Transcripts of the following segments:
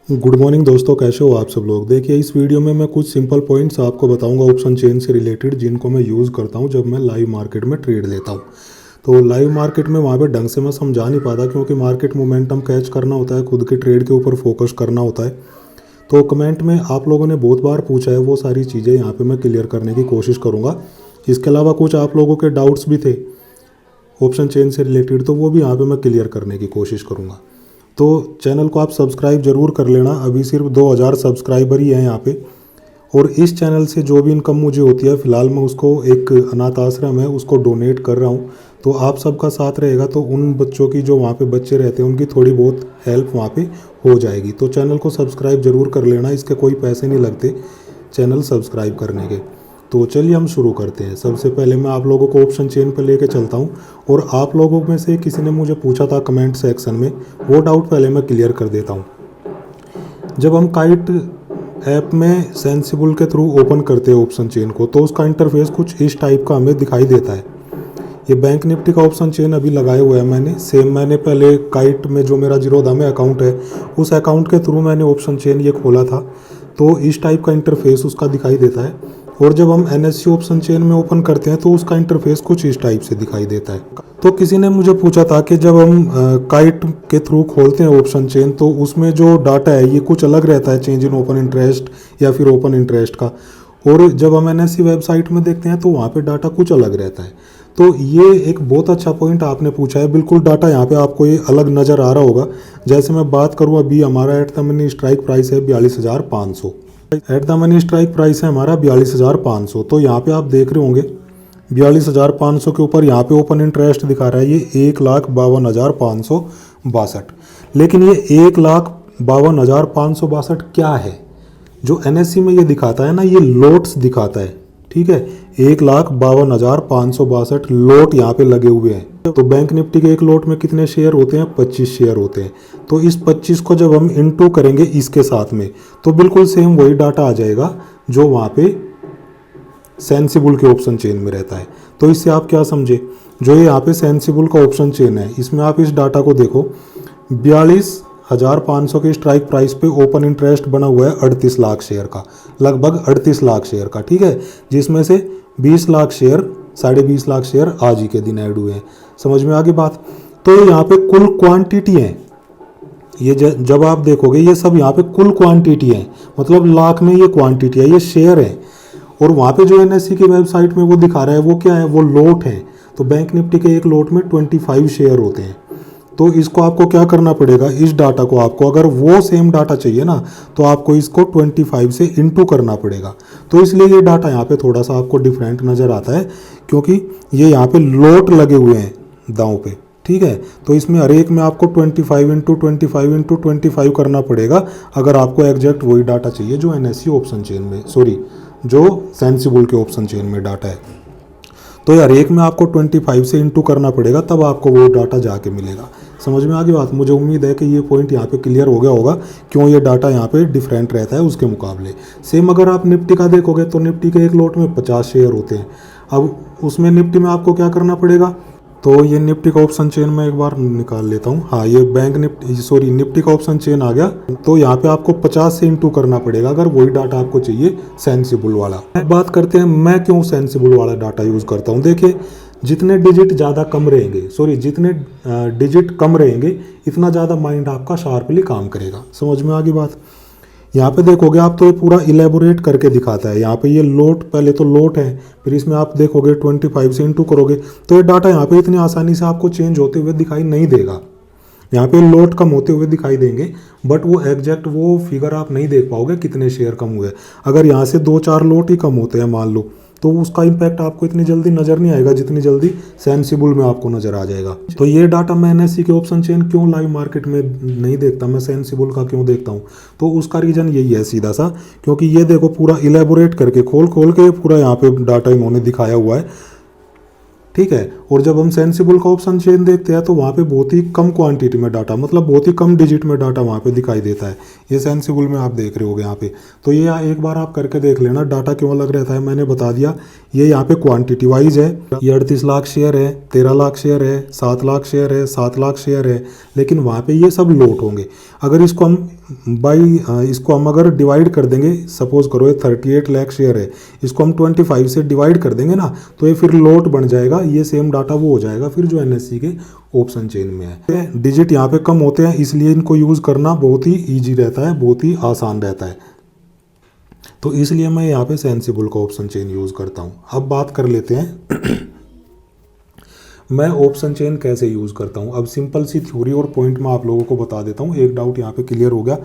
Good morning दोस्तों, कैसे हो आप सब लोग। देखिए, इस वीडियो में मैं कुछ सिंपल पॉइंट्स आपको बताऊंगा ऑप्शन चेन से रिलेटेड, जिनको मैं यूज़ करता हूं जब मैं लाइव मार्केट में ट्रेड लेता हूं। तो लाइव मार्केट में वहां पे ढंग से मैं समझा नहीं पाता, क्योंकि मार्केट मोमेंटम कैच करना होता है, खुद के ट्रेड के ऊपर फोकस करना होता है। तो कमेंट में आप लोगों ने बहुत बार पूछा है, वो सारी चीज़ें यहाँ पर मैं क्लियर करने की कोशिश करूँगा। इसके अलावा कुछ आप लोगों के डाउट्स भी थे ऑप्शन चेन से रिलेटेड, तो वो भी यहाँ पे मैं क्लियर करने की कोशिश करूँगा। तो चैनल को आप सब्सक्राइब जरूर कर लेना, अभी सिर्फ 2000 सब्सक्राइबर ही हैं यहाँ पे। और इस चैनल से जो भी इनकम मुझे होती है, फ़िलहाल मैं उसको एक अनाथ आश्रम है उसको डोनेट कर रहा हूँ। तो आप सबका साथ रहेगा तो उन बच्चों की, जो वहाँ पे बच्चे रहते हैं, उनकी थोड़ी बहुत हेल्प वहाँ पे हो जाएगी। तो चैनल को सब्सक्राइब जरूर कर लेना, इसके कोई पैसे नहीं लगते चैनल सब्सक्राइब करने के। तो चलिए हम शुरू करते हैं। सबसे पहले मैं आप लोगों को ऑप्शन चेन पर लेके चलता हूं, और आप लोगों में से किसी ने मुझे पूछा था कमेंट सेक्शन में, वो डाउट पहले मैं क्लियर कर देता हूं। जब हम काइट ऐप में सेंसिबल के थ्रू ओपन करते हैं ऑप्शन चेन को, तो उसका इंटरफेस कुछ इस टाइप का हमें दिखाई देता है। ये बैंक निफ्टी का ऑप्शन चेन अभी लगाया हुआ है मैंने, सेम मैंने पहले काइट में जो मेरा जीरोधा में अकाउंट है, उस अकाउंट के थ्रू मैंने ऑप्शन चेन ये खोला था। तो इस टाइप का इंटरफेस उसका दिखाई देता है। और जब हम एनएससी ऑप्शन चेन में ओपन करते हैं तो उसका इंटरफेस कुछ इस टाइप से दिखाई देता है। तो किसी ने मुझे पूछा था कि जब हम काइट के थ्रू खोलते हैं ऑप्शन चेन, तो उसमें जो डाटा है ये कुछ अलग रहता है, चेंज इन ओपन इंटरेस्ट या फिर ओपन इंटरेस्ट का, और जब हम एनएससी वेबसाइट में देखते हैं तो वहाँ पे डाटा कुछ अलग रहता है। तो ये एक बहुत अच्छा पॉइंट आपने पूछा है। बिल्कुल डाटा यहाँ पे आपको ये अलग नज़र आ रहा होगा। जैसे मैं बात करूँ, अभी हमारा at the money strike price है 42,500। At the money strike price है हमारा 42,500। तो यहाँ पे आप देख रहे होंगे 42,500 के ऊपर यहाँ पे ओपन इंटरेस्ट दिखा रहा है ये 1,52,562। लेकिन ये 1,52,562 क्या है? जो एनएससी में ये दिखाता है ना, ये लोट्स दिखाता है। ठीक है, 1,52,562 लोट यहाँ पे लगे हुए हैं। तो बैंक निफ्टी के एक लोट में कितने शेयर होते हैं? 25 शेयर होते हैं। तो इस 25 को जब हम इनटू करेंगे इसके साथ में, तो बिल्कुल सेम वही डाटा आ जाएगा जो वहाँ पे सेंसिबल के ऑप्शन चेन में रहता है। तो इससे आप क्या समझे, जो ये यहाँ पे सेंसिबल का ऑप्शन चेन है, इसमें आप इस डाटा को देखो, 42,500 के स्ट्राइक प्राइस पे ओपन इंटरेस्ट बना हुआ है 38 लाख शेयर का, लगभग 38 लाख शेयर का। ठीक है, जिसमें से 20 लाख शेयर, 20.5 लाख शेयर आज ही के दिन ऐड हुए हैं। समझ में आ गई बात? तो यहाँ पे कुल क्वांटिटी है, ये जब आप देखोगे ये सब यहाँ पे कुल क्वांटिटी है, मतलब लाख में ये क्वांटिटी है, ये शेयर है। और वहाँ पे जो एनएससी की वेबसाइट में वो दिखा रहा है वो क्या है? वो लोट है। तो बैंक निफ्टी के एक लोट में 25 शेयर होते हैं। तो इसको आपको क्या करना पड़ेगा, इस डाटा को आपको, अगर वो सेम डाटा चाहिए ना, तो आपको इसको 25 से इंटू करना पड़ेगा। तो इसलिए ये डाटा यहाँ पे थोड़ा सा आपको डिफरेंट नज़र आता है, क्योंकि ये यहाँ पे लोट लगे हुए हैं दांव पे। ठीक है, तो इसमें हर एक में आपको 25 इंटू 25 करना पड़ेगा, अगर आपको एग्जैक्ट वही डाटा चाहिए जो एनएससी ऑप्शन चेन में, सॉरी, जो सेंसिबल के ऑप्शन चेन में डाटा है। तो यार एक में आपको 25 से इंटू करना पड़ेगा, तब आपको वो डाटा जाके मिलेगा। समझ में आ गई बात? मुझे उम्मीद है कि ये पॉइंट यहाँ पे क्लियर हो गया होगा, क्यों ये डाटा यहाँ पे डिफरेंट रहता है उसके मुकाबले। सेम अगर आप निफ्टी का देखोगे तो निफ्टी के एक लोट में 50 शेयर होते हैं। अब उसमें निफ्टी में आपको क्या करना पड़ेगा, तो ये निफ्टी का ऑप्शन चेन में एक बार निकाल लेता हूँ। हाँ, ये बैंक निफ्टी, सॉरी, निफ्टी का ऑप्शन चेन आ गया। तो यहाँ पे आपको 50 से इंटू करना पड़ेगा, अगर वही डाटा आपको चाहिए सेंसिबल वाला। बात करते हैं मैं क्यों सेंसिबल वाला डाटा यूज़ करता हूँ। देखिए, जितने डिजिट ज़्यादा कम रहेंगे, सॉरी, जितने डिजिट कम रहेंगे, इतना ज़्यादा माइंड आपका शार्पली काम करेगा। समझ में आ गई बात? यहाँ पे देखोगे आप तो ये पूरा इलेबोरेट करके दिखाता है। यहाँ पे ये लोट, पहले तो लोट है, फिर इसमें आप देखोगे 25 से इंटू करोगे, तो ये डाटा यहाँ पे इतनी आसानी से आपको चेंज होते हुए दिखाई नहीं देगा। यहाँ पे लोट कम होते हुए दिखाई देंगे, बट वो एग्जैक्ट वो फिगर आप नहीं देख पाओगे कितने शेयर कम हुए। अगर यहाँ से 2-4 लोट ही कम होते हैं मान लो, तो उसका इम्पैक्ट आपको इतनी जल्दी नज़र नहीं आएगा जितनी जल्दी सेंसिबल में आपको नज़र आ जाएगा। तो ये डाटा मैं एनएससी के ऑप्शन चेन क्यों लाइव मार्केट में नहीं देखता, मैं सेंसिबल का क्यों देखता हूँ, तो उसका रीज़न यही है सीधा सा, क्योंकि ये देखो पूरा इलेबोरेट करके खोल के पूरा यहाँ पे डाटा इन्होंने दिखाया हुआ है। ठीक है, और जब हम सेंसिबल का ऑप्शन चेन देखते हैं तो वहाँ पे बहुत ही कम क्वांटिटी में डाटा, मतलब बहुत ही कम डिजिट में डाटा वहाँ पे दिखाई देता है। ये सेंसिबल में आप देख रहे होगे यहाँ पे। तो ये एक बार आप करके देख लेना डाटा क्यों अलग रहता है, मैंने बता दिया। ये यहाँ पे क्वांटिटी वाइज है, ये 38 लाख शेयर है, 13 लाख शेयर है, 7 लाख शेयर है, 7 लाख शेयर है, लेकिन वहाँ पे ये सब लोट होंगे। अगर इसको हम अगर डिवाइड कर देंगे, सपोज करो ये 38 लाख शेयर है, इसको हम 25 से डिवाइड कर देंगे ना, तो ये फिर लोट बन जाएगा। ये सेम डाटा वो हो जाएगा फिर जो एनएससी के ऑप्शन चेन में है। डिजिट यहाँ पे कम होते हैं, इसलिए इनको यूज़ करना बहुत ही ईजी रहता है, बहुत ही आसान रहता है। तो इसलिए मैं यहाँ पे सेंसिबल का ऑप्शन चेन यूज़ करता हूँ। अब बात कर लेते हैं मैं ऑप्शन चेन कैसे यूज़ करता हूँ। अब सिंपल सी थ्योरी और पॉइंट मैं आप लोगों को बता देता हूँ, एक डाउट यहाँ पे क्लियर हो गया।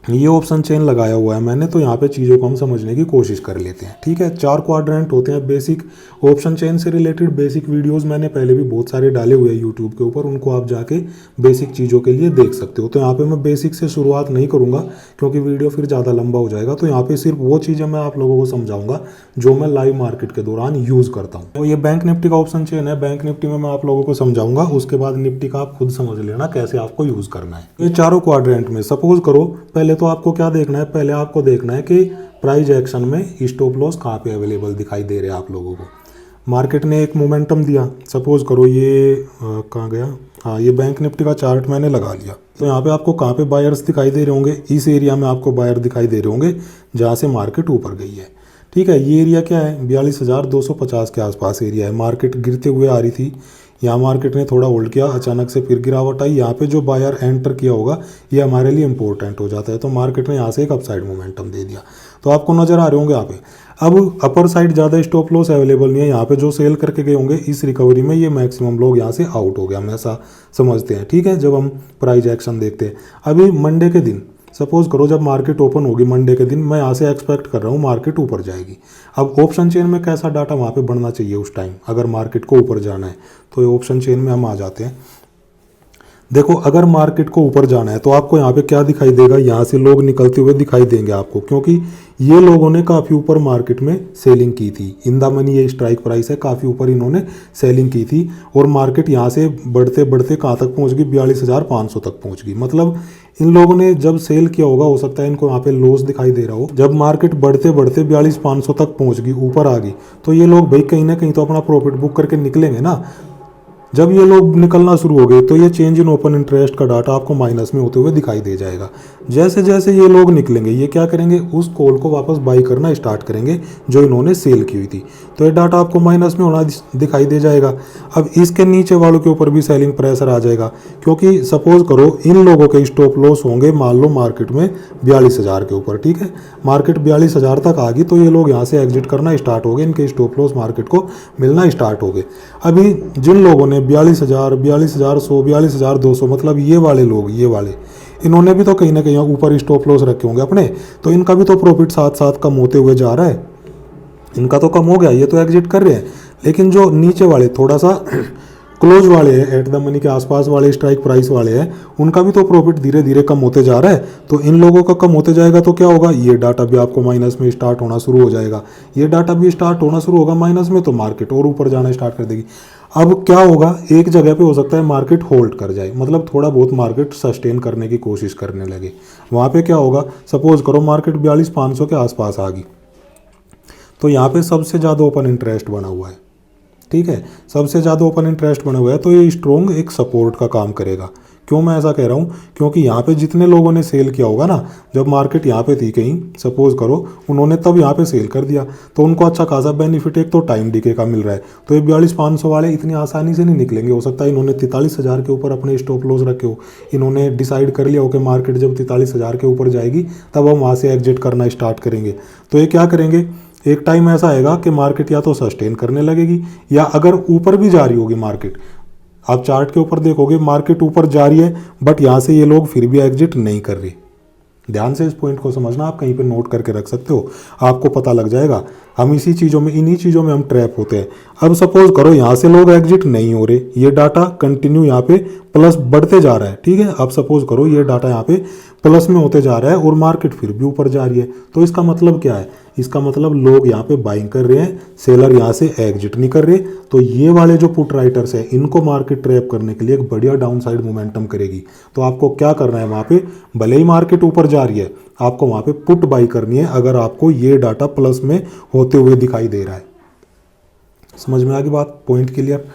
ये ऑप्शन चेन लगाया हुआ है मैंने, तो यहाँ पे चीज़ों को हम समझने की कोशिश कर लेते हैं। ठीक है, 4 क्वाड्रेंट होते हैं बेसिक। ऑप्शन चेन से रिलेटेड बेसिक वीडियोस मैंने पहले भी बहुत सारे डाले हुए हैं यूट्यूब के ऊपर, उनको आप जाके बेसिक चीज़ों के लिए देख सकते हो। तो यहाँ पे मैं बेसिक से शुरुआत नहीं करूँगा क्योंकि वीडियो फिर ज़्यादा लंबा हो जाएगा। तो यहाँ पे सिर्फ वो चीज़ें मैं आप लोगों को समझाऊंगा जो मैं लाइव मार्केट के दौरान यूज़ करता हूँ। तो ये बैंक निफ्टी का ऑप्शन चेन है, बैंक निफ्टी में मैं आप लोगों को समझाऊंगा, उसके बाद निफ्टी का आप खुद समझ लेना कैसे आपको यूज़ करना है। ये चारों क्वाड्रेंट में सपोज करो, पहले तो आपको क्या देखना है, पहले आपको देखना है कि प्राइस एक्शन में स्टॉप लॉस कहाँ पे अवेलेबल दिखाई दे रहे हैं आप लोगों को। मार्केट ने एक मोमेंटम दिया, सपोज करो ये कहाँ गया, हाँ ये बैंक निफ्टी का चार्ट मैंने लगा लिया। तो यहाँ पे आपको कहाँ पे बायर्स दिखाई दे रहे होंगे, इस एरिया में आपको बायर दिखाई दे रहे होंगे जहाँ से मार्केट ऊपर गई है। ठीक है, ये एरिया क्या है, 42,250 के आसपास एरिया है। मार्केट गिरते हुए आ रही थी, यहाँ मार्केट ने थोड़ा होल्ड किया, अचानक से फिर गिरावट आई। यहाँ पे जो बायर एंटर किया होगा ये हमारे लिए इंपॉर्टेंट हो जाता है। तो मार्केट ने यहाँ से एक अपसाइड मोमेंटम दे दिया, तो आपको नजर आ रहे होंगे यहाँ पे। अब अपर साइड ज़्यादा स्टॉप लॉस अवेलेबल नहीं है, यहाँ पे जो सेल करके गए होंगे इस रिकवरी में ये मैक्सिमम लोग यहाँ से आउट हो गया, हम ऐसा समझते हैं। ठीक है, जब हम प्राइस एक्शन देखते हैं। अभी मंडे के दिन सपोज करो जब मार्केट ओपन होगी मंडे के दिन, मैं यहाँ से एक्सपेक्ट कर रहा हूँ मार्केट ऊपर जाएगी। अब ऑप्शन चेन में कैसा डाटा वहाँ पे बढ़ना चाहिए उस टाइम, अगर मार्केट को ऊपर जाना है तो ये ऑप्शन चेन में हम आ जाते हैं। देखो अगर मार्केट को ऊपर जाना है तो आपको यहाँ पे क्या दिखाई देगा, यहाँ से लोग निकलते हुए दिखाई देंगे आपको, क्योंकि ये लोगों ने काफ़ी ऊपर मार्केट में सेलिंग की थी। इन द मनी ये स्ट्राइक प्राइस है, काफ़ी ऊपर इन्होंने सेलिंग की थी और मार्केट यहाँ से बढ़ते बढ़ते कहाँ तक पहुँच गई, 42,500 तक पहुँच गई। मतलब इन लोगों ने जब सेल किया होगा, हो सकता है इनको यहाँ पे लॉस दिखाई दे रहा हो। जब मार्केट बढ़ते बढ़ते 42,500 तक पहुँच गई, ऊपर आ गई, तो ये लोग भाई कहीं ना कहीं तो अपना प्रॉफिट बुक करके निकलेंगे ना। जब ये लोग निकलना शुरू हो गए तो ये चेंज इन ओपन इंटरेस्ट का डाटा आपको माइनस में होते हुए दिखाई दे जाएगा। जैसे जैसे ये लोग निकलेंगे ये क्या करेंगे, उस कॉल को वापस बाई करना स्टार्ट करेंगे जो इन्होंने सेल की हुई थी, तो ये डाटा आपको माइनस में होना दिखाई दे जाएगा। अब इसके नीचे वालों के ऊपर भी सेलिंग प्रेशर आ जाएगा, क्योंकि सपोज करो इन लोगों के स्टॉप लॉस होंगे मान लो मार्केट में 42,000 के ऊपर। ठीक है, मार्केट 42,000 तक आ गई तो ये लोग यहाँ से एग्जिट करना स्टार्ट हो गए, इनके स्टॉप लॉस मार्केट को मिलना स्टार्ट हो गए। अभी जिन लोगों ने 42,000, 42,100, 42,200, मतलब ये वाले लोग, ये वाले इन्होंने भी तो कहीं ना कहीं ऊपर स्टॉप लॉस रखे होंगे अपने, तो इनका भी तो प्रॉफिट साथ साथ कम होते हुए जा रहा है। इनका तो कम हो गया, ये तो एग्जिट कर रहे हैं, लेकिन जो नीचे वाले थोड़ा सा क्लोज वाले हैं, एट द मनी के आसपास वाले, स्ट्राइक प्राइस वाले हैं, उनका भी तो प्रॉफिट धीरे धीरे कम होते जा रहा है। तो इन लोगों का कम होते जाएगा तो क्या होगा, ये डाटा भी आपको माइनस में स्टार्ट होना शुरू हो जाएगा। ये डाटा भी स्टार्ट होना शुरू होगा माइनस में, तो मार्केट और ऊपर जाना स्टार्ट कर देगी। अब क्या होगा, एक जगह पे हो सकता है मार्केट होल्ड कर जाए, मतलब थोड़ा बहुत मार्केट सस्टेन करने की कोशिश करने लगे। वहाँ पे क्या होगा, सपोज करो मार्केट 42,500 के आसपास आ गई, तो यहाँ पे सबसे ज़्यादा ओपन इंटरेस्ट बना हुआ है। ठीक है, सबसे ज़्यादा ओपन इंटरेस्ट बना हुआ है, तो ये स्ट्रॉन्ग एक सपोर्ट का काम करेगा। क्यों मैं ऐसा कह रहा हूँ, क्योंकि यहाँ पे जितने लोगों ने सेल किया होगा ना, जब मार्केट यहाँ पे थी कहीं सपोज करो, उन्होंने तब यहाँ पे सेल कर दिया, तो उनको अच्छा खासा बेनिफिट एक तो टाइम डीके का मिल रहा है। तो ये 42,500 वाले इतनी आसानी से नहीं निकलेंगे। हो सकता है इन्होंने 43,000 के ऊपर अपने स्टॉप लॉस रखे हो, इन्होंने डिसाइड कर लिया हो कि मार्केट जब 43,000 के ऊपर जाएगी तब हम वहाँ से एग्जिट करना स्टार्ट करेंगे। तो ये क्या करेंगे, एक टाइम ऐसा आएगा कि मार्केट या तो सस्टेन करने लगेगी, या अगर ऊपर भी जा रही होगी मार्केट, आप चार्ट के ऊपर देखोगे मार्केट ऊपर जा रही है, बट यहाँ से ये लोग फिर भी एग्जिट नहीं कर रही। ध्यान से इस पॉइंट को समझना, आप कहीं पे नोट करके रख सकते हो, आपको पता लग जाएगा। हम इसी चीज़ों में, इन्हीं चीज़ों में हम ट्रैप होते हैं। अब सपोज करो यहाँ से लोग एग्जिट नहीं हो रहे, ये डाटा कंटिन्यू यहाँ पे प्लस बढ़ते जा रहा है। ठीक है, अब सपोज करो ये डाटा यहाँ पे प्लस में होते जा रहा है और मार्केट फिर भी ऊपर जा रही है। तो इसका मतलब क्या है, इसका मतलब लोग यहाँ पे बाइंग कर रहे हैं, सेलर यहाँ से एग्जिट नहीं कर रहे। तो ये वाले जो पुट राइटर्स है इनको मार्केट ट्रैप करने के लिए एक बढ़िया डाउन साइड मोमेंटम करेगी। तो आपको क्या करना है, वहाँ पे भले ही मार्केट ऊपर जा रही है आपको वहाँ पे पुट बाई करनी है, अगर आपको ये डाटा प्लस में होते हुए दिखाई दे रहा है। समझ में आ गई बात, पॉइंट क्लियर।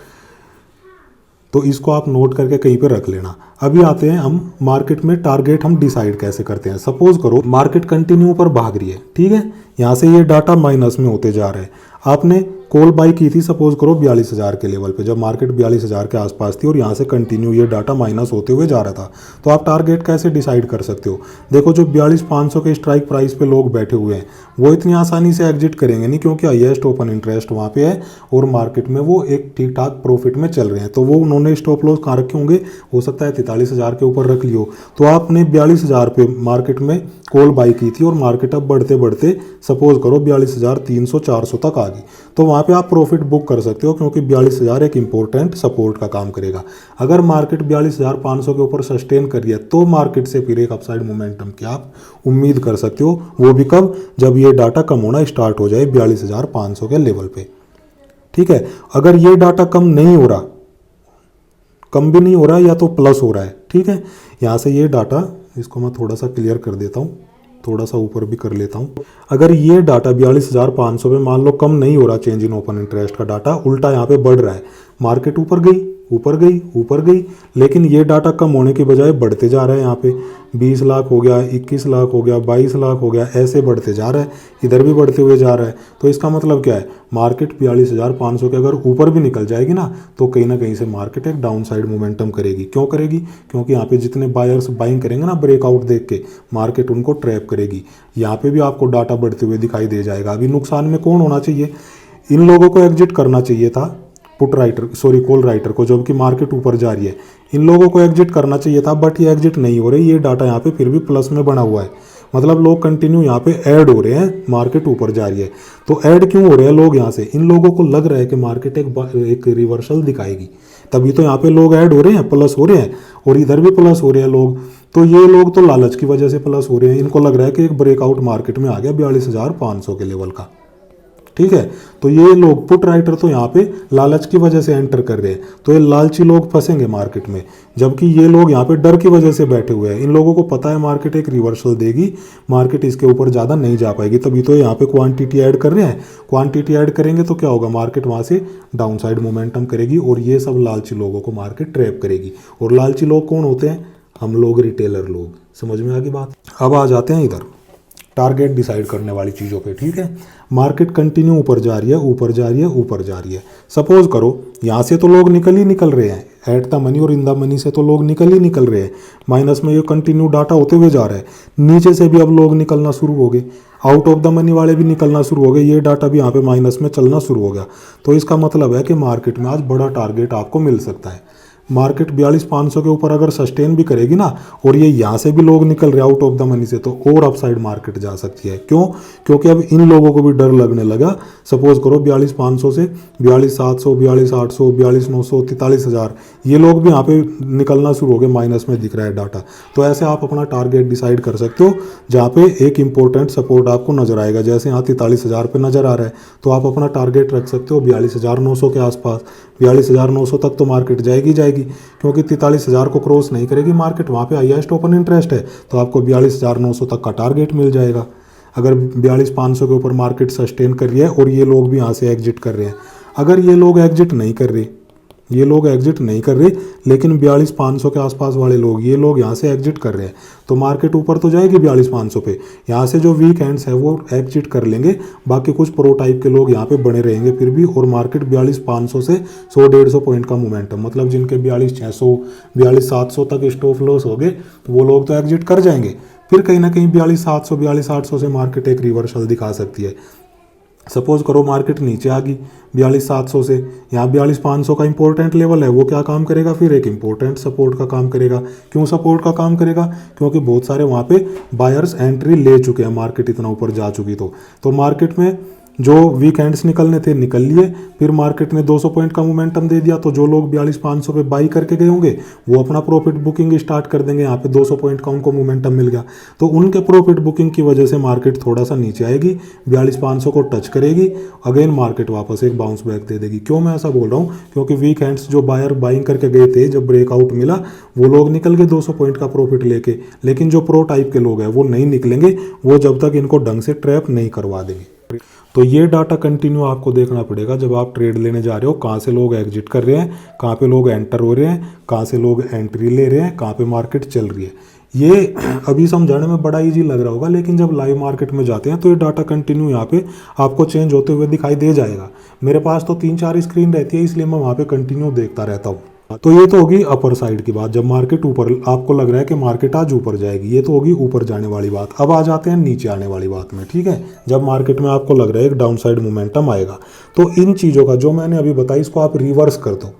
तो इसको आप नोट करके कहीं पे रख लेना। अभी आते हैं हम मार्केट में टारगेट हम डिसाइड कैसे करते हैं। सपोज करो मार्केट कंटिन्यू पर भाग रही है, ठीक है, यहाँ से ये डाटा माइनस में होते जा रहे हैं। आपने कॉल बाई की थी सपोज करो 42,000 के लेवल पे, जब मार्केट 42,000 के आसपास थी और यहाँ से कंटिन्यू ये डाटा माइनस होते हुए जा रहा था। तो आप टारगेट कैसे डिसाइड कर सकते हो, देखो जो 42,500 के स्ट्राइक प्राइस पे लोग बैठे हुए हैं वो इतनी आसानी से एग्जिट करेंगे नहीं, क्योंकि हाईएस्ट ओपन इंटरेस्ट वहाँ पे है और मार्केट में वो एक ठीक ठाक प्रॉफिट में चल रहे हैं। तो वो उन्होंने स्टॉप लॉस कहाँ रखे होंगे, हो सकता है 43,000 के ऊपर रख लियो। तो आपने 42,000 पे मार्केट में कॉल बाई की थी और मार्केट अब बढ़ते बढ़ते सपोज करो 42,300-400 तक आ गई, तो वहाँ पे आप प्रॉफिट बुक कर सकते हो, क्योंकि 42,000 एक इंपॉर्टेंट सपोर्ट का काम करेगा। अगर मार्केट 42,500 के ऊपर सस्टेन करिए तो मार्केट से फिर एक अपसाइड मोमेंटम की आप उम्मीद कर सकते हो। वो भी कब, जब ये डाटा कम होना स्टार्ट हो जाए 42,500 के लेवल पे, ठीक है। अगर ये डाटा कम नहीं हो रहा, कम भी नहीं हो रहा या तो प्लस हो रहा है, ठीक है, यहाँ से ये डाटा, इसको मैं थोड़ा सा क्लियर कर देता हूँ, थोड़ा सा ऊपर भी कर लेता हूँ। अगर ये डाटा 42,500 पे मान लो कम नहीं हो रहा चेंज इन ओपन इंटरेस्ट का डाटा, उल्टा यहाँ पे बढ़ रहा है, मार्केट ऊपर गई ऊपर गई ऊपर गई, लेकिन ये डाटा कम होने की बजाय बढ़ते जा रहा है। यहाँ पे 20 लाख हो गया, 21 लाख हो गया, 22 लाख हो गया, ऐसे बढ़ते जा रहा है, इधर भी बढ़ते हुए जा रहा है। तो इसका मतलब क्या है, मार्केट 42,500 के अगर ऊपर भी निकल जाएगी ना तो कहीं ना कहीं से मार्केट एक डाउन साइड मोमेंटम करेगी। क्यों करेगी, क्योंकि यहाँ पे जितने बायर्स बाइंग करेंगे ना ब्रेकआउट देख के, मार्केट उनको ट्रैप करेगी। यहाँ पे भी आपको डाटा बढ़ते हुए दिखाई दे जाएगा। अभी नुकसान में कौन होना चाहिए, इन लोगों को एग्जिट करना चाहिए था, put writer sorry call writer को, जबकि मार्केट ऊपर जा रही है। इन लोगों को एग्जिट करना चाहिए था, बट ये एग्जिट नहीं हो रही। ये डाटा यहाँ पे फिर भी प्लस में बना हुआ है, मतलब लोग कंटिन्यू यहाँ पे ऐड हो रहे हैं, मार्केट ऊपर जा रही है। तो ऐड क्यों हो रहे हैं लोग यहाँ से, इन लोगों को लग रहा है कि मार्केट एक रिवर्सल दिखाएगी, तभी तो यहाँ पे लोग ऐड हो रहे हैं, प्लस हो रहे हैं, और इधर भी प्लस हो रहे हैं लोग। तो ये लोग तो लालच की वजह से प्लस हो रहे हैं, इनको लग रहा है कि एक ब्रेकआउट मार्केट में आ गया 42,500 के लेवल का, ठीक है। तो ये लोग पुट राइटर तो यहाँ पे लालच की वजह से एंटर कर रहे हैं, तो ये लालची लोग फंसेंगे मार्केट में, जबकि ये लोग यहाँ पे डर की वजह से बैठे हुए हैं। इन लोगों को पता है मार्केट एक रिवर्सल देगी, मार्केट इसके ऊपर ज़्यादा नहीं जा पाएगी, तभी तो यहाँ पे क्वांटिटी ऐड कर रहे हैं। क्वांटिटी ऐड करेंगे तो क्या होगा, मार्केट वहाँ से डाउन साइड मोमेंटम करेगी और ये सब लालची लोगों को मार्केट ट्रैप करेगी। और लालची लोग कौन होते हैं, हम लोग रिटेलर लोग। समझ में आ गई बात। अब आ जाते हैं इधर टारगेट डिसाइड करने वाली चीज़ों पे, ठीक है। मार्केट कंटिन्यू ऊपर जा रही है ऊपर जा रही है ऊपर जा रही है। सपोज करो यहाँ से तो लोग निकल ही निकल रहे हैं, एट द मनी और इन द मनी से तो लोग निकल ही निकल रहे हैं, माइनस में ये कंटिन्यू डाटा होते हुए जा रहा है। नीचे से भी अब लोग निकलना शुरू हो गए, आउट ऑफ द मनी वाले भी निकलना शुरू हो गए, ये डाटा भी यहाँ पे माइनस में चलना शुरू हो गया। तो इसका मतलब है कि मार्केट में आज बड़ा टारगेट आपको मिल सकता है। मार्केट 42,500 के ऊपर अगर सस्टेन भी करेगी ना, और ये यहाँ से भी लोग निकल रहे आउट ऑफ द मनी से, तो और अपसाइड मार्केट जा सकती है। क्यों, क्योंकि अब इन लोगों को भी डर लगने लगा। सपोज करो 42,500 से 42,700, 42,800, 42,900, 43,000, ये लोग भी यहाँ पे निकलना शुरू हो गए, माइनस में दिख रहा है डाटा। तो ऐसे आप अपना टारगेट डिसाइड कर सकते हो, जहाँ पे एक इंपॉर्टेंट सपोर्ट आपको नजर आएगा। जैसे यहाँ 43,000 पे नजर आ रहा है, तो आप अपना टारगेट रख सकते हो 42,900 के आसपास। 42,900 तक तो मार्केट जाएगी जाएगी, क्योंकि 43,000 को क्रॉस नहीं करेगी मार्केट, वहाँ पे हाईएस्ट ओपन इंटरेस्ट है, तो आपको 42,900 तक का टारगेट मिल जाएगा। अगर 42,500 के ऊपर मार्केट सस्टेन कर रही है और ये लोग भी यहाँ से एग्जिट कर रहे हैं, अगर ये लोग एग्जिट नहीं कर रहे, ये लोग एग्जिट नहीं कर रहे, लेकिन 42,500 के आसपास वाले लोग, ये लोग यहाँ से एग्जिट कर रहे हैं, तो मार्केट ऊपर तो जाएगी 42,500 पे। यहाँ से जो वीक एंड्स है वो एग्जिट कर लेंगे, बाकी कुछ प्रो टाइप के लोग यहाँ पे बने रहेंगे फिर भी, और मार्केट 42,500 से 100-150 पॉइंट का मोमेंटम, मतलब जिनके 42,600, 42,700 तक स्टॉप लॉस हो गए, वो लोग तो एग्जिट कर जाएंगे। फिर कहीं ना कहीं 42,700, 42,800 से मार्केट एक रिवर्सल दिखा सकती है। सपोज करो मार्केट नीचे आ गई 42,700 से, यहाँ 42,500 का इंपॉर्टेंट लेवल है, वो क्या काम करेगा, फिर एक इंपॉर्टेंट सपोर्ट का काम करेगा। क्यों सपोर्ट का काम करेगा, क्योंकि बहुत सारे वहाँ पे बायर्स एंट्री ले चुके हैं, मार्केट इतना ऊपर जा चुकी। तो मार्केट में जो वीकेंड्स निकलने थे निकल लिए, फिर मार्केट ने 200 पॉइंट का मोमेंटम दे दिया, तो जो लोग 42,500 पे बाई करके गए होंगे वो अपना प्रॉफिट बुकिंग स्टार्ट कर देंगे। यहाँ पे 200 पॉइंट का उनको मोमेंटम मिल गया, तो उनके प्रॉफिट बुकिंग की वजह से मार्केट थोड़ा सा नीचे आएगी, 42,500 को टच करेगी, अगेन मार्केट वापस एक बाउंस बैक दे देगी। क्यों मैं ऐसा बोल रहा हूँ, क्योंकि वीकेंड्स जो बायर बाइंग करके गए थे, जब ब्रेकआउट मिला वो लोग निकल गए 200 पॉइंट का प्रॉफिट लेके, लेकिन जो प्रो टाइप के लोग हैं वो नहीं निकलेंगे, वो जब तक इनको ढंग से ट्रैप नहीं करवा देंगे। तो ये डाटा कंटिन्यू आपको देखना पड़ेगा जब आप ट्रेड लेने जा रहे हो, कहाँ से लोग एग्जिट कर रहे हैं, कहाँ पे लोग एंटर हो रहे हैं, कहाँ से लोग एंट्री ले रहे हैं, कहाँ पे मार्केट चल रही है। ये अभी समझाने में बड़ा इजी लग रहा होगा, लेकिन जब लाइव मार्केट में जाते हैं तो ये डाटा कंटिन्यू यहाँ पे आपको चेंज होते हुए दिखाई दे जाएगा। मेरे पास तो 3-4 स्क्रीन रहती है, इसलिए मैं वहाँ पे कंटिन्यू देखता रहता हूँ। तो ये तो होगी अपर साइड की बात, जब मार्केट ऊपर, आपको लग रहा है कि मार्केट आज ऊपर जाएगी, ये तो होगी ऊपर जाने वाली बात। अब आ जाते हैं नीचे आने वाली बात में, ठीक है। जब मार्केट में आपको लग रहा है एक डाउन साइड मोमेंटम आएगा, तो इन चीज़ों का जो मैंने अभी बताई इसको आप रिवर्स कर दो,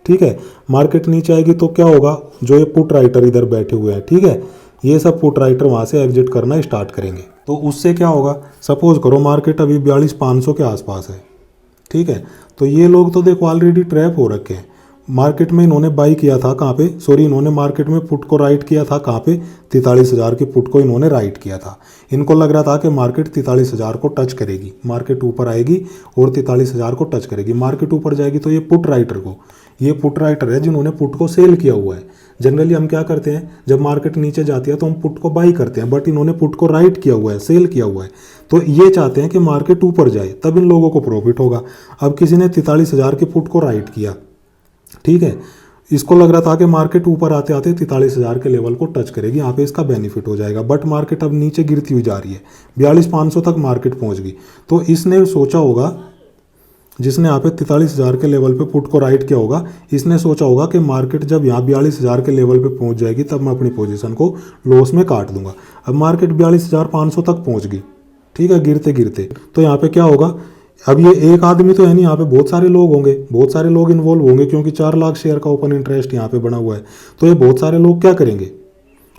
ठीक है। मार्केट नीचे आएगी तो क्या होगा, जो ये पुट राइटर इधर बैठे हुए हैं, ठीक है, ये सब पुट राइटर वहाँ से एग्जिट करना स्टार्ट करेंगे। तो उससे क्या होगा, सपोज करो मार्केट अभी 42,500 के आसपास है, ठीक है, तो ये लोग तो देखो ऑलरेडी ट्रैप हो रखे हैं। मार्केट में इन्होंने बाई किया था कहाँ पे, सॉरी इन्होंने मार्केट में पुट को राइट किया था कहाँ पे, 43,000 की पुट को इन्होंने राइट किया था। इनको लग रहा था कि मार्केट 43,000 को टच करेगी, मार्केट ऊपर आएगी और 43,000 को टच करेगी। मार्केट ऊपर जाएगी तो ये पुट राइटर को, ये पुट राइटर है जिन्होंने पुट को सेल किया हुआ है। जनरली हम क्या करते हैं, जब मार्केट नीचे जाती है तो हम पुट को बाई करते हैं, बट इन्होंने पुट को राइट किया हुआ है, सेल किया हुआ है। तो ये चाहते हैं कि मार्केट ऊपर जाए, तब इन लोगों को प्रॉफिट होगा। अब किसी ने 43,000 की पुट को राइट किया, ठीक है, इसको लग रहा था कि मार्केट ऊपर आते आते 43,000 के लेवल को टच करेगी, यहाँ पे इसका बेनिफिट हो जाएगा। बट मार्केट अब नीचे गिरती हुई जा रही है, 42,500 तक मार्केट पहुंच गई। तो इसने सोचा होगा, जिसने यहाँ पे 43,000 के लेवल पे पुट को राइट किया होगा, इसने सोचा होगा कि मार्केट जब यहाँ 42,000 के लेवल पे पहुंच जाएगी तब मैं अपनी पोजीशन को लॉस में काट दूंगा। अब मार्केट 42,500 तक पहुंच गई, ठीक है, गिरते गिरते। तो यहाँ पे क्या होगा, अब ये एक आदमी तो है नहीं, यहाँ पे बहुत सारे लोग होंगे, बहुत सारे लोग इन्वॉल्व होंगे, क्योंकि 4 लाख शेयर का ओपन इंटरेस्ट यहाँ पे बना हुआ है। तो ये बहुत सारे लोग क्या करेंगे,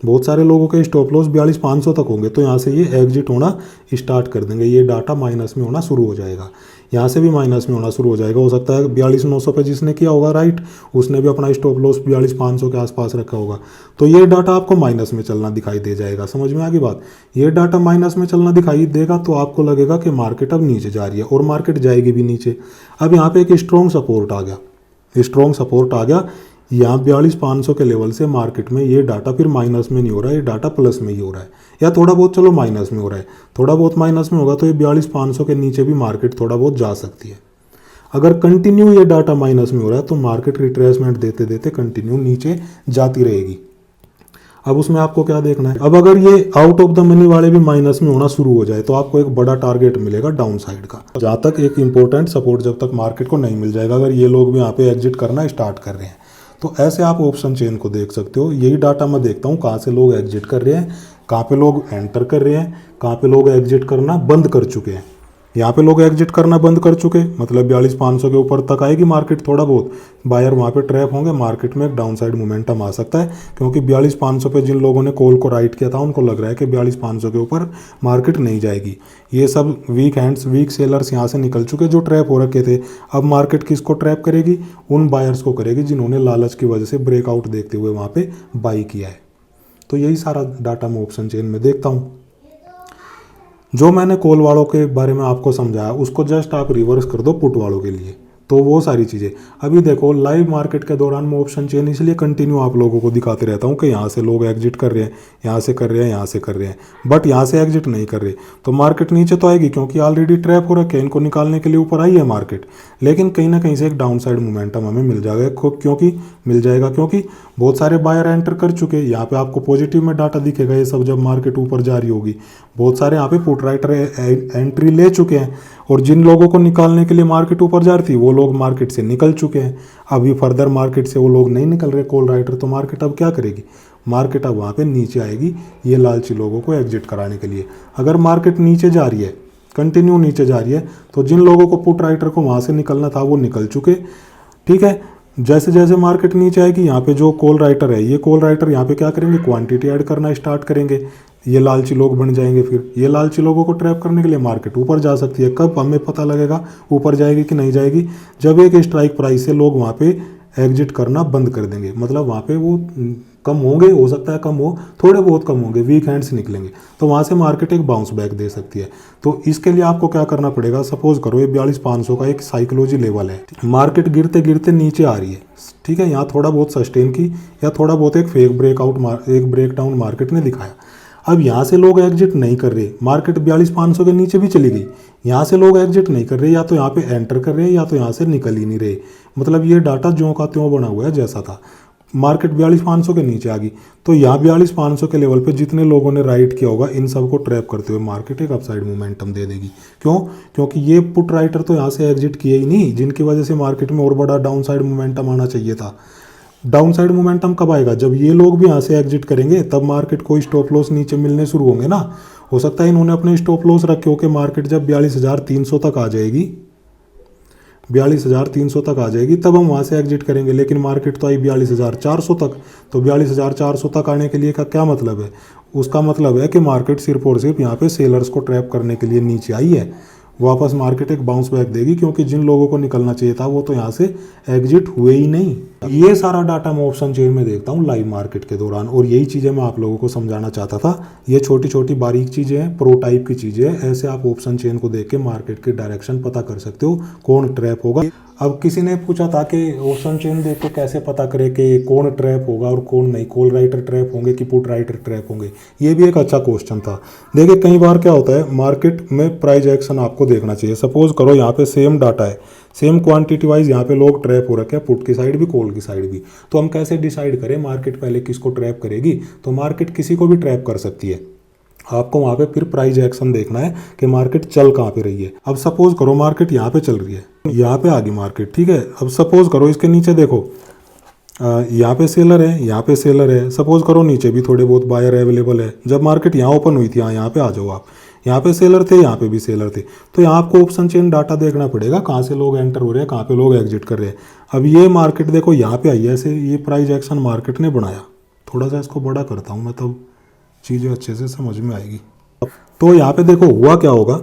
बहुत सारे लोगों के स्टॉप लॉस 42,500 तक होंगे, तो यहाँ से ये एग्जिट होना स्टार्ट कर देंगे। ये डाटा माइनस में होना शुरू हो जाएगा, यहाँ से भी माइनस में होना शुरू हो जाएगा। हो सकता है 42,900 पे जिसने किया होगा राइट, उसने भी अपना स्टॉप लॉस 42,500 के आसपास रखा होगा, तो ये डाटा आपको माइनस में चलना दिखाई दे जाएगा। समझ में आ गई बात, ये डाटा माइनस में चलना दिखाई देगा तो आपको लगेगा कि मार्केट अब नीचे जा रही है, और मार्केट जाएगी भी नीचे। अब यहाँ पे एक स्ट्रॉन्ग सपोर्ट आ गया, स्ट्रॉन्ग सपोर्ट आ गया यहाँ 42,500 के लेवल से मार्केट में। ये डाटा फिर माइनस में नहीं हो रहा है, ये डाटा प्लस में ही हो रहा है, या थोड़ा बहुत चलो माइनस में हो रहा है, थोड़ा बहुत माइनस में होगा तो ये 42,500 के नीचे भी मार्केट थोड़ा बहुत जा सकती है। अगर कंटिन्यू ये डाटा माइनस में हो रहा है तो मार्केट रिट्रेसमेंट देते देते कंटिन्यू नीचे जाती रहेगी। अब उसमें आपको क्या देखना है, अब अगर ये आउट ऑफ द मनी वाले भी माइनस में होना शुरू हो जाए तो आपको एक बड़ा टारगेट मिलेगा डाउन साइड का, जहाँ तक एक इंपॉर्टेंट सपोर्ट जब तक मार्केट को नहीं मिल जाएगा। अगर ये लोग भी यहाँ पे एग्जिट करना स्टार्ट कर रहे हैं तो ऐसे आप ऑप्शन चेन को देख सकते हो। यही डाटा मैं देखता हूँ, कहाँ से लोग एग्जिट कर रहे हैं, कहाँ पे लोग एंटर कर रहे हैं, कहाँ पे लोग एग्जिट करना बंद कर चुके हैं। यहाँ पे लोग एग्जिट करना बंद कर चुके, मतलब 42,500 के ऊपर तक आएगी मार्केट, थोड़ा बहुत बायर वहाँ पे ट्रैप होंगे, मार्केट में एक डाउन साइड मोमेंटम आ सकता है। क्योंकि 42,500 पे जिन लोगों ने कॉल को राइट किया था उनको लग रहा है कि 42,500 के ऊपर मार्केट नहीं जाएगी। ये सब वीक हैंड्स, वीक सेलर्स यहाँ से निकल चुके जो ट्रैप हो रखे थे। अब मार्केट किसको ट्रैप करेगी, उन बायर्स को करेगी जिन्होंने लालच की वजह से ब्रेकआउट देखते हुए वहाँ पे बाई किया है। तो यही सारा डाटा मैं ऑप्शन चेन में देखता हूँ। जो मैंने कॉल वालों के बारे में आपको समझाया उसको जस्ट आप रिवर्स कर दो पुट वालों के लिए, तो वो सारी चीज़ें। अभी देखो लाइव मार्केट के दौरान मैं ऑप्शन चेन इसलिए कंटिन्यू आप लोगों को दिखाते रहता हूँ कि यहाँ से लोग एग्जिट कर रहे हैं, यहाँ से कर रहे हैं, यहाँ से कर रहे हैं, बट यहाँ से एग्जिट नहीं कर रहे तो मार्केट नीचे तो आएगी, क्योंकि ऑलरेडी ट्रैप हो रखे हैं, इनको निकालने के लिए ऊपर आई है मार्केट। लेकिन कहीं ना कहीं से एक डाउन साइड मोमेंटम हमें मिल जाएगा, क्योंकि बहुत सारे बायर एंटर कर चुके हैं। यहाँ पे आपको पॉजिटिव में डाटा दिखेगा ये सब जब मार्केट ऊपर जा रही होगी। बहुत सारे यहाँ पे पुट राइटर एंट्री ले चुके हैं, और जिन लोगों को निकालने के लिए मार्केट ऊपर जा रही थी वो लोग मार्केट से निकल चुके हैं। अभी फर्दर मार्केट से वो लोग नहीं निकल रहे कॉल राइटर, तो मार्केट अब क्या करेगी, मार्केट अब वहाँ पे नीचे आएगी ये लालची लोगों को एग्जिट कराने के लिए। अगर मार्केट नीचे जा रही है, कंटिन्यू नीचे जा रही है, तो जिन लोगों को पुट राइटर को वहाँ से निकलना था वो निकल चुके, ठीक है। जैसे जैसे मार्केट नीचे आएगी यहाँ पे जो कॉल राइटर है, ये कॉल राइटर यहाँ पे क्या करेंगे, क्वांटिटी ऐड करना स्टार्ट करेंगे। ये लालची लोग बन जाएंगे। फिर ये लालची लोगों को ट्रैप करने के लिए मार्केट ऊपर जा सकती है। कब हमें पता लगेगा ऊपर जाएगी कि नहीं जाएगी? जब एक स्ट्राइक प्राइस से लोग वहाँ पे एग्जिट करना बंद कर देंगे, मतलब वहाँ पे वो कम होंगे, हो सकता है कम हो, थोड़े बहुत कम होंगे, वीक हैंड्स निकलेंगे, तो वहाँ से मार्केट एक बाउंस बैक दे सकती है। तो इसके लिए आपको क्या करना पड़ेगा, सपोज करो ये 42,500 का एक साइकोलॉजी लेवल है, मार्केट गिरते गिरते नीचे आ रही है, ठीक है, यहाँ थोड़ा बहुत सस्टेन की या थोड़ा बहुत एक फेक ब्रेकआउट एक ब्रेकडाउन मार्केट ने दिखाया। अब यहाँ से लोग एग्जिट नहीं कर रहे, मार्केट 42,500 के नीचे भी चली गई, यहाँ से लोग एग्जिट नहीं कर रहे, या तो यहाँ पे एंटर कर रहे हैं या तो यहाँ से निकल ही नहीं रहे, मतलब ये डाटा ज्यों का त्यों बना हुआ है जैसा था। मार्केट 42,500 के नीचे आ गई, तो यहाँ 42,500 के लेवल पे जितने लोगों ने राइट किया होगा इन सबको ट्रैप करते हुए मार्केट एक अपसाइड मोमेंटम दे देगी। क्यों? क्योंकि ये पुट राइटर तो यहाँ से एग्जिट किए ही नहीं, जिनकी वजह से मार्केट में और बड़ा डाउन साइड मोमेंटम आना चाहिए था। डाउन साइड मोमेंटम कब आएगा? जब ये लोग भी यहाँ से एग्जिट करेंगे, तब मार्केट को स्टॉप लॉस नीचे मिलने शुरू होंगे ना। हो सकता है इन्होंने अपने स्टॉप लॉस रखे हो कि मार्केट जब 42,300 तक आ जाएगी, 42,300 तक आ जाएगी तब हम वहाँ से एग्जिट करेंगे, लेकिन मार्केट तो आई 42,400 तक। तो 42,400 तक आने के लिए का क्या मतलब है? उसका मतलब है कि मार्केट सिर्फ और सिर्फ यहाँ पे सेलर्स को ट्रैप करने के लिए नीचे आई है। वापस मार्केट एक बाउंस बैक देगी, क्योंकि जिन लोगों को निकलना चाहिए था वो तो यहाँ से एग्जिट हुए ही नहीं। ये सारा डाटा मैं ऑप्शन चेन में देखता हूँ लाइव मार्केट के दौरान, और यही चीज़ें मैं आप लोगों को समझाना चाहता था। ये छोटी छोटी बारीक चीज़ें हैं, प्रो टाइप की चीज़ें हैं, ऐसे आप ऑप्शन चेन को देख के मार्केट की डायरेक्शन पता कर सकते हो, कौन ट्रैप होगा। अब किसी ने पूछा था कि ऑप्शन चेन देख के कैसे पता करें कि कौन ट्रैप होगा और कौन नहीं, कॉल राइटर ट्रैप होंगे कि पुट राइटर ट्रैप होंगे। ये भी एक अच्छा क्वेश्चन था। देखिए कई बार क्या होता है, मार्केट में प्राइस एक्शन आपको देखना चाहिए। सपोज करो यहाँ पे सेम डाटा है, सेम क्वांटिटी वाइज यहाँ पे लोग ट्रैप हो रखे हैं, पुट की साइड भी कॉल की साइड भी। तो हम कैसे डिसाइड करें मार्केट पहले किसको ट्रैप करेगी? तो मार्केट किसी को भी ट्रैप कर सकती है, आपको वहाँ पे फिर प्राइस एक्शन देखना है कि मार्केट चल कहाँ पे रही है। अब सपोज करो मार्केट यहाँ पे चल रही है, यहाँ पे आ गई मार्केट, ठीक है। अब सपोज करो इसके नीचे देखो, यहाँ पे सेलर है, यहाँ पे सेलर है, सपोज करो नीचे भी थोड़े बहुत बायर अवेलेबल है। जब मार्केट यहाँ ओपन हुई थी, यहाँ पे आ जाओ आप, यहाँ पे सेलर थे, यहाँ पे भी सेलर थे, तो यहाँ आपको ऑप्शन चेन डाटा देखना पड़ेगा, कहाँ से लोग एंटर हो रहे हैं, कहाँ पे लोग एग्जिट कर रहे हैं। अब ये मार्केट देखो यहाँ पे आई है, ऐसे ये प्राइस एक्शन मार्केट ने बनाया। थोड़ा सा इसको बड़ा करता हूँ मैं, तब चीज़ें अच्छे से समझ में आएगी। तो यहाँ पे देखो हुआ क्या होगा,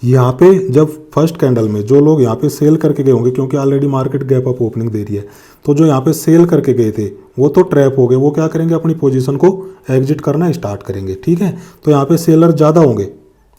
यहाँ पे जब फर्स्ट कैंडल में जो लोग यहाँ पे सेल करके गए होंगे, क्योंकि already market gap up opening दे रही है, तो जो यहाँ पे सेल करके गए थे वो तो ट्रैप हो गए। वो क्या करेंगे, अपनी पोजीशन को एग्जिट करना स्टार्ट करेंगे, ठीक है। तो यहाँ पे सेलर ज़्यादा होंगे,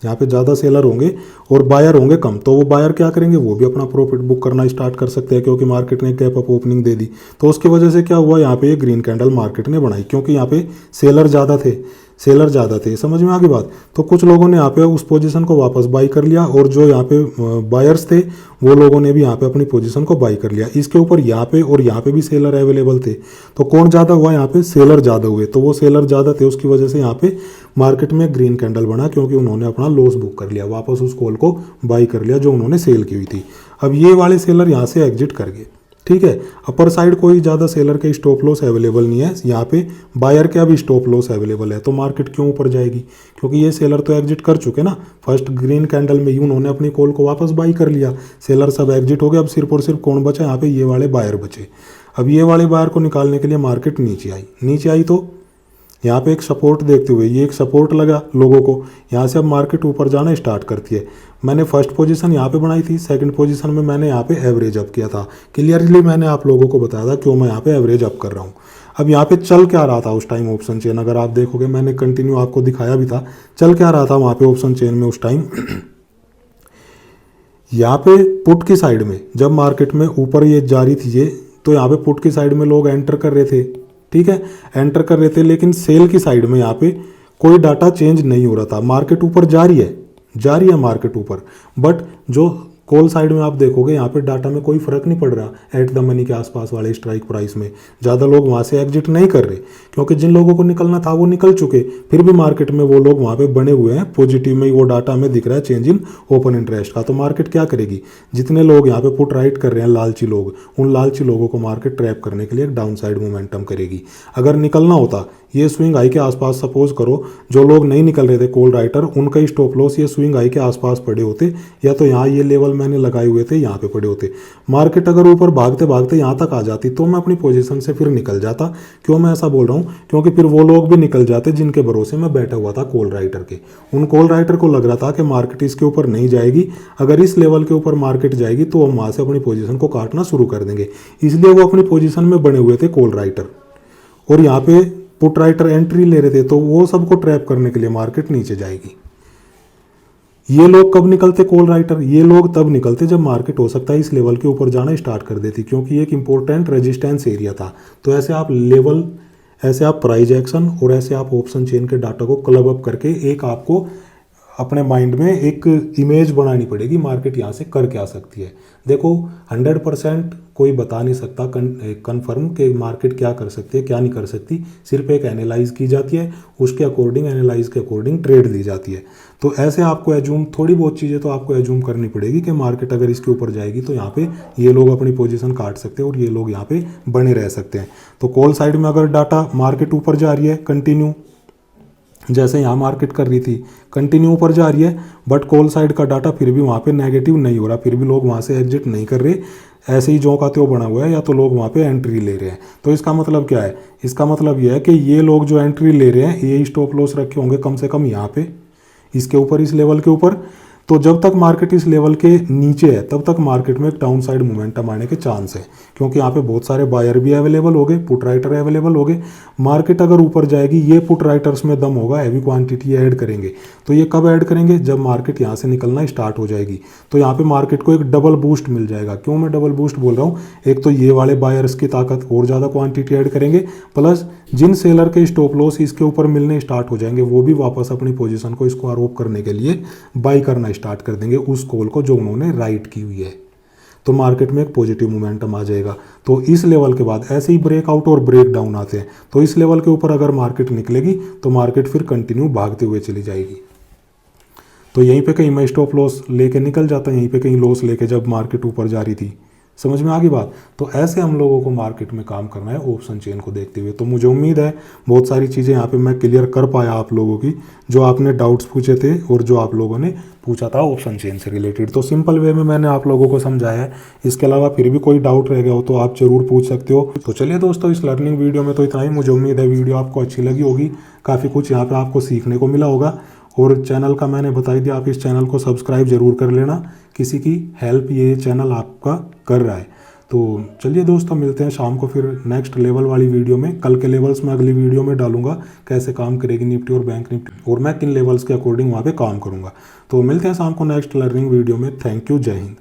यहाँ पे ज़्यादा सेलर होंगे और बायर होंगे कम, तो वो बायर क्या करेंगे, वो भी अपना प्रॉफिट बुक करना स्टार्ट कर सकते हैं, क्योंकि मार्केट ने गैप अप ओपनिंग दे दी। तो उसकी वजह से क्या हुआ, यहाँ पे ये ग्रीन कैंडल मार्केट ने बनाई, क्योंकि यहाँ पे सेलर ज़्यादा थे, समझ में आ गई बात। तो कुछ लोगों ने यहाँ पे उस पोजीशन को वापस बाई कर लिया, और जो यहाँ पे बायर्स थे वो लोगों ने भी यहाँ पे अपनी पोजीशन को बाई कर लिया। इसके ऊपर यहाँ पे और यहाँ पे भी सेलर अवेलेबल थे, तो कौन ज़्यादा हुआ, यहाँ पे सेलर ज़्यादा हुए। तो वो सेलर ज़्यादा थे, उसकी वजह से यहाँ पे मार्केट में ग्रीन कैंडल बना, क्योंकि उन्होंने अपना लॉस बुक कर लिया, वापस उस कॉल को बाई कर लिया जो उन्होंने सेल की हुई थी। अब ये वाले सेलर यहाँ से एग्जिट कर गए, ठीक है। अपर साइड कोई ज़्यादा सेलर के स्टॉप लॉस अवेलेबल नहीं है, यहाँ पे बायर के अभी स्टॉप लॉस अवेलेबल है, तो मार्केट क्यों ऊपर जाएगी, क्योंकि ये सेलर तो एग्जिट कर चुके ना। फर्स्ट ग्रीन कैंडल में ही उन्होंने अपनी कॉल को वापस बाई कर लिया, सेलर सब एग्जिट हो गए। अब सिर्फ और सिर्फ कौन बचा, यहाँ पे ये वाले बायर बचे। अब ये वाले बायर को निकालने के लिए मार्केट नीचे आई तो यहाँ पे एक सपोर्ट देखते हुए ये एक सपोर्ट लगा लोगों को, यहाँ से अब मार्केट ऊपर जाना स्टार्ट करती है। मैंने फर्स्ट पोजीशन यहाँ पे बनाई थी, सेकंड पोजीशन में मैंने यहाँ पे एवरेज अप किया था। क्लियरली मैंने आप लोगों को बताया था क्यों मैं यहाँ पे एवरेज अप कर रहा हूँ। अब यहाँ पे चल क्या रहा था उस टाइम ऑप्शन चेन, अगर आप देखोगे मैंने कंटिन्यू आपको दिखाया भी था, चल क्या रहा था वहाँ पे ऑप्शन चेन में उस टाइम। यहाँ पे पुट की साइड में जब मार्केट में ऊपर ये जारी थी ये, तो यहाँ पे पुट की साइड में लोग एंटर कर रहे थे, ठीक है, एंटर कर रहे थे, लेकिन सेल की साइड में यहाँ पे कोई डाटा चेंज नहीं हो रहा था। मार्केट ऊपर जा रही है मार्केट ऊपर, बट जो कॉल साइड में आप देखोगे यहाँ पे डाटा में कोई फर्क नहीं पड़ रहा। एट द मनी के आसपास वाले स्ट्राइक प्राइस में ज़्यादा लोग वहाँ से एग्जिट नहीं कर रहे, क्योंकि जिन लोगों को निकलना था वो निकल चुके। फिर भी मार्केट में वो लोग वहाँ पे बने हुए हैं, पॉजिटिव में वो डाटा हमें दिख रहा है चेंज इन ओपन इंटरेस्ट का। तो मार्केट क्या करेगी, जितने लोग यहाँ पे पुट राइट कर रहे हैं लालची लोग, उन लालची लोगों को मार्केट ट्रैप करने के लिए एक डाउन साइड मोमेंटम करेगी। अगर निकलना होता ये स्विंग हाई के आसपास सपोज करो जो लोग नहीं निकल रहे थे कॉल राइटर, उनका स्टॉप लॉस ये स्विंग हाई के आसपास पड़े होते, या तो यहाँ ये लेवल मैंने लगाए हुए थे यहाँ पे पड़े होते। मार्केट अगर ऊपर भागते भागते यहाँ तक आ जाती तो मैं अपनी पोजीशन से फिर निकल जाता। क्यों मैं ऐसा बोल रहा हूँ? क्योंकि फिर वो लोग भी निकल जाते जिनके भरोसे मैं बैठा हुआ था कॉल राइटर के। उन कॉल राइटर को लग रहा था कि मार्केट इसके ऊपर नहीं जाएगी, अगर इस लेवल के ऊपर मार्केट जाएगी तो हम वहाँ से अपनी पोजीशन को काटना शुरू कर देंगे, इसलिए वो अपनी पोजीशन में बने हुए थे कॉल राइटर। और यहाँ पे पुट राइटर एंट्री ले रहे थे, तो वो सबको ट्रैप करने के लिए मार्केट नीचे जाएगी। ये लोग कब निकलते कॉल राइटर? ये लोग तब निकलते जब मार्केट हो सकता है इस लेवल के ऊपर जाना स्टार्ट कर देती, क्योंकि ये एक इंपॉर्टेंट रेजिस्टेंस एरिया था। तो ऐसे आप लेवल, ऐसे आप प्राइस एक्शन और ऐसे आप ऑप्शन चेन के डाटा को क्लब अप करके एक आपको अपने माइंड में एक इमेज बनानी पड़ेगी मार्केट यहाँ से कर क्या सकती है। देखो 100% कोई बता नहीं सकता कन्फर्म कि मार्केट क्या कर सकती है क्या नहीं कर सकती, सिर्फ एक एनालाइज की जाती है, उसके अकॉर्डिंग एनालाइज के अकॉर्डिंग ट्रेड ली जाती है। तो ऐसे आपको एज्यूम, थोड़ी बहुत चीज़ें तो आपको एज्यूम करनी पड़ेगी कि मार्केट अगर इसके ऊपर जाएगी तो यहाँ पे ये लोग अपनी पोजीशन काट सकते हैं और ये लोग यहाँ पे बने रह सकते हैं। तो कॉल साइड में अगर डाटा मार्केट ऊपर जा रही है कंटिन्यू, जैसे यहाँ मार्केट कर रही थी कंटिन्यू ऊपर जा रही है, बट कॉल साइड का डाटा फिर भी वहाँ पे नेगेटिव नहीं हो रहा, फिर भी लोग वहाँ से एग्जिट नहीं कर रहे, ऐसे ही जो का त्यों बना हुआ है, या तो लोग वहाँ पे एंट्री ले रहे हैं। तो इसका मतलब क्या है? इसका मतलब यह है कि ये लोग जो एंट्री ले रहे हैं ये स्टॉप लॉस रखे होंगे कम से कम यहाँ पे, इसके ऊपर, इस लेवल के ऊपर। तो जब तक मार्केट इस लेवल के नीचे है तब तक मार्केट में एक डाउन साइड मोमेंटम आने के चांस है, क्योंकि यहाँ पे बहुत सारे बायर भी अवेलेबल हो गए, पुट राइटर अवेलेबल हो गए। मार्केट अगर ऊपर जाएगी, ये पुट राइटर्स में दम होगा, हैवी क्वांटिटी ऐड करेंगे। तो ये कब ऐड करेंगे? जब मार्केट यहाँ से निकलना स्टार्ट हो जाएगी। तो यहाँ पे मार्केट को एक डबल बूस्ट मिल जाएगा। क्यों मैं डबल बूस्ट बोल रहा हूँ? एक तो ये वाले बायर्स की ताकत और ज़्यादा क्वांटिटी ऐड करेंगे, प्लस जिन सेलर के स्टॉप लॉस इसके ऊपर मिलने स्टार्ट हो जाएंगे वो भी वापस अपनी पोजीशन को इसको आरोप करने के लिए बाई करना स्टार्ट कर देंगे उस कॉल को जो उन्होंने राइट की हुई है। तो मार्केट में एक पॉजिटिव मोमेंटम आ जाएगा। तो इस लेवल के बाद ऐसे ही ब्रेकआउट और ब्रेक डाउन आते हैं। तो इस लेवल के ऊपर अगर मार्केट निकलेगी तो मार्केट फिर कंटिन्यू भागते हुए चली जाएगी। तो यहीं पे कहीं मैं स्टॉप लॉस लेके निकल जाता, यहीं पे कहीं लॉस लेके जब मार्केट ऊपर जा रही थी। समझ में आ गई बात? तो ऐसे हम लोगों को मार्केट में काम करना है ऑप्शन चेन को देखते हुए। तो मुझे उम्मीद है बहुत सारी चीज़ें यहाँ पे मैं क्लियर कर पाया आप लोगों की, जो आपने डाउट्स पूछे थे और जो आप लोगों ने पूछा था ऑप्शन चेन से रिलेटेड। तो सिंपल वे में मैंने आप लोगों को समझाया है। इसके अलावा फिर भी कोई डाउट रह गया हो तो आप जरूर पूछ सकते हो। तो चलिए दोस्तों, इस लर्निंग वीडियो में तो इतना ही। मुझे उम्मीद है वीडियो आपको अच्छी लगी होगी, काफ़ी कुछ यहाँ पर आपको सीखने को मिला होगा। और चैनल का मैंने बता दिया, आप इस चैनल को सब्सक्राइब जरूर कर लेना, किसी की हेल्प ये चैनल आपका कर रहा है। तो चलिए दोस्तों, मिलते हैं शाम को फिर नेक्स्ट लेवल वाली वीडियो में। कल के लेवल्स मैं अगली वीडियो में डालूंगा, कैसे काम करेगी निफ्टी और बैंक निफ्टी, और मैं किन लेवल्स के अकॉर्डिंग वहाँ पे काम करूँगा। तो मिलते हैं शाम को नेक्स्ट लर्निंग वीडियो में। थैंक यू, जय हिंद।